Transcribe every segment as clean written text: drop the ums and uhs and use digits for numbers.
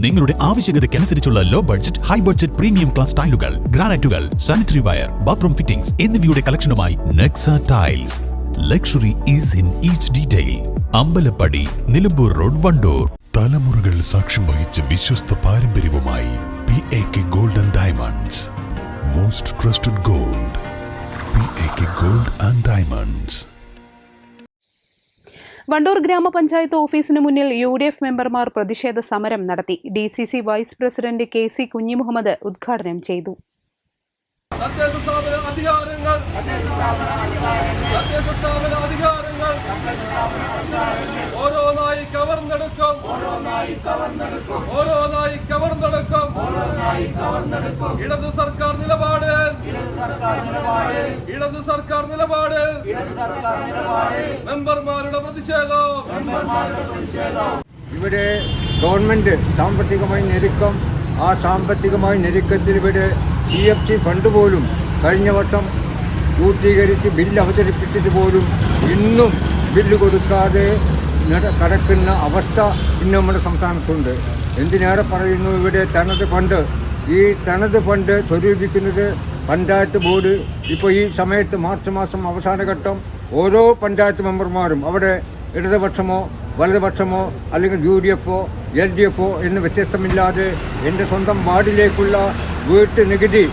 നിങ്ങളുടെ ആവശ്യകതയ്ക്കനുസരിച്ചുള്ള low budget, high budget premium class ടൈലുകൾ, ഗ്രാനൈറ്റുകൾ, സാനിറ്ററി വയർ, ബാത്റൂം ഫിറ്റിംഗ്സ് എന്നിവയുടെ കളക്ഷനുമായി Nexa tiles. Luxury is in each detail. Ambalappadi, Nilambur road, Wandoor. തലമുറകൾ സാക്ഷ്യം വഹിച്ച വിശ്വസ്ത പാരമ്പര്യവുമായി PAK Gold and Diamonds. Most trusted gold. PAK Gold and Diamonds. Wandoor ഗ്രാമപഞ്ചായത്ത് ഓഫീസിന് മുന്നിൽ UDF മെമ്പർമാർ പ്രതിഷേധ സമരം നടത്തി. DCC vice president KC Kunhimuhammed ഉദ്ഘാടനം ചെയ്തു. ഇടതു സർക്കാർ നിലപാട് മെമ്പർമാരുടെ പ്രതിഷേധം. ഇവിടെ ഗവൺമെന്റ് സാമ്പത്തികമായി ഞെരുക്കം. ആ സാമ്പത്തികമായി ഞെരുക്കത്തിൽ ഇവിടെ CFC ഫണ്ട് പോലും കഴിഞ്ഞ വർഷം പൂർത്തീകരിച്ച് ബില്ല് അവതരിപ്പിച്ചത് പോലും ഇന്നും ബില്ല് കൊടുക്കാതെ കടക്കുന്ന അവസ്ഥ ഇന്ന് നമ്മുടെ സംസ്ഥാനത്തുണ്ട്. എന്തിനേറെ പറയുന്നു, ഇവിടെ തനത് ഫണ്ട്, ഈ തനത് ഫണ്ട് സ്വരൂപിക്കുന്നത് പഞ്ചായത്ത് ബോർഡ്. ഇപ്പോൾ ഈ സമയത്ത് മാർച്ച് മാസം അവസാന ഘട്ടം ഓരോ പഞ്ചായത്ത് മെമ്പർമാരും അവിടെ ഇടതുപക്ഷമോ വലതുപക്ഷമോ അല്ലെങ്കിൽ UDF LDF എന്ന് വ്യത്യസ്തമില്ലാതെ എൻ്റെ സ്വന്തം വാർഡിലേക്കുള്ള വീട്ടു നികുതി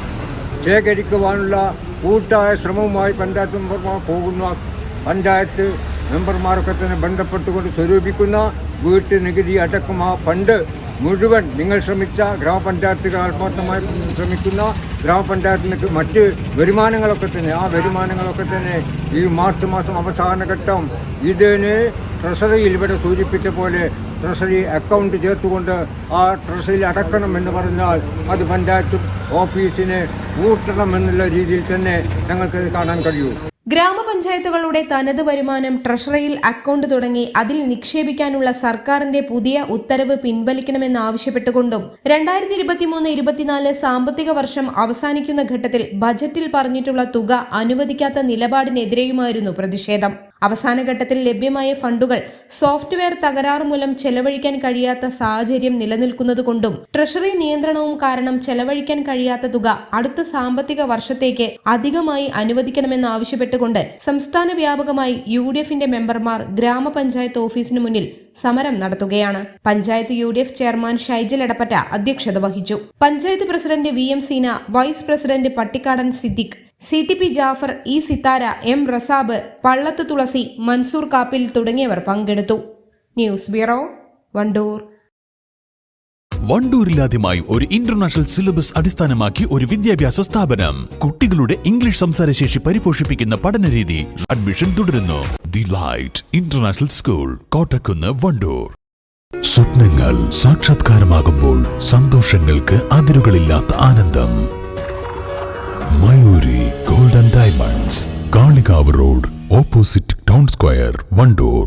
ശേഖരിക്കുവാനുള്ള കൂട്ടായ ശ്രമവുമായി പഞ്ചായത്ത് മെമ്പർമാർ പോകുന്ന പഞ്ചായത്ത് മെമ്പർമാരൊക്കെ തന്നെ ബന്ധപ്പെട്ടുകൊണ്ട് സ്വരൂപിക്കുന്ന വീട്ടു നികുതി അടക്കം ആ ഫണ്ട് മുഴുവൻ നിങ്ങൾ ശ്രമിച്ച ഗ്രാമപഞ്ചായത്തുകൾ ആത്മാർത്ഥമായി ശ്രമിക്കുന്ന ഗ്രാമപഞ്ചായത്തിന് മറ്റ് വരുമാനങ്ങളൊക്കെ തന്നെ ആ വരുമാനങ്ങളൊക്കെ തന്നെ ഈ മാർച്ച് മാസം അവസാന ഘട്ടം ഇതിന് ട്രഷറിയിൽ ഇവിടെ സൂചിപ്പിച്ച പോലെ ട്രഷറി അക്കൗണ്ട് ചേർത്തുകൊണ്ട് ആ ട്രഷറിയിൽ അടക്കണം എന്ന് പറഞ്ഞാൽ അത് പഞ്ചായത്ത് ഓഫീസിനെ കൂട്ടണമെന്നുള്ള രീതിയിൽ തന്നെ ഞങ്ങൾക്ക് കാണാൻ കഴിയൂ. ഗ്രാമപഞ്ചായത്തുകളുടെ തനത് വരുമാനം ട്രഷറിയിൽ അക്കൗണ്ട് തുടങ്ങി അതിൽ നിക്ഷേപിക്കാനുള്ള സർക്കാരിന്റെ പുതിയ ഉത്തരവ് പിൻവലിക്കണമെന്നാവശ്യപ്പെട്ടുകൊണ്ടും 2023-24 സാമ്പത്തിക വർഷം അവസാനിക്കുന്ന ഘട്ടത്തിൽ ബജറ്റിൽ പറഞ്ഞിട്ടുള്ള തുക അനുവദിക്കാത്ത നിലപാടിനെതിരെയുമായിരുന്നു പ്രതിഷേധം. അവസാന ഘട്ടത്തിൽ ലഭ്യമായ ഫണ്ടുകൾ സോഫ്റ്റ്വെയർ തകരാറ് മൂലം ചെലവഴിക്കാൻ കഴിയാത്ത സാഹചര്യം നിലനിൽക്കുന്നതുകൊണ്ടും ട്രഷറി നിയന്ത്രണവും കാരണം ചെലവഴിക്കാൻ കഴിയാത്ത തുക അടുത്ത സാമ്പത്തിക വർഷത്തേക്ക് അധികമായി അനുവദിക്കണമെന്നാവശ്യപ്പെട്ടുകൊണ്ട് സംസ്ഥാന വ്യാപകമായി UDFന്റെ മെമ്പർമാർ ഗ്രാമപഞ്ചായത്ത് ഓഫീസിന് മുന്നിൽ സമരം നടത്തുകയാണ്. പഞ്ചായത്ത് UDF ചെയർമാൻ ഷൈജൽ എടപ്പറ്റ അധ്യക്ഷത വഹിച്ചു. Panchayat president VM Seena, vice president Pattikkadan Siddique, CTP Jafar, E Sithara, M Rasab, Pallath Thulasi, Mansoor Kappil തുടങ്ങിയവർ പങ്കെടുത്തു. News bureau, Wandoor. വണ്ടൂരിലാദ്യമായി ഒരു ഇന്റർനാഷണൽ സിലബസ് അടിസ്ഥാനമാക്കി ഒരു വിദ്യാഭ്യാസ സ്ഥാപനം. കുട്ടികളുടെ ഇംഗ്ലീഷ് സംസാരശേഷി പരിപോഷിപ്പിക്കുന്ന പഠനരീതി. അഡ്മിഷൻ തുടരുന്നു. The light international school, Kottakkunnu, Wandoor. സ്വപ്നങ്ങൾ സാക്ഷാത്കാരമാകുമ്പോൾ സന്തോഷങ്ങൾക്ക് അതിരുകളില്ലാത്ത ആനന്ദം. Mayuri gold and diamonds, Kalikavu road, opposite town square, Wandoor.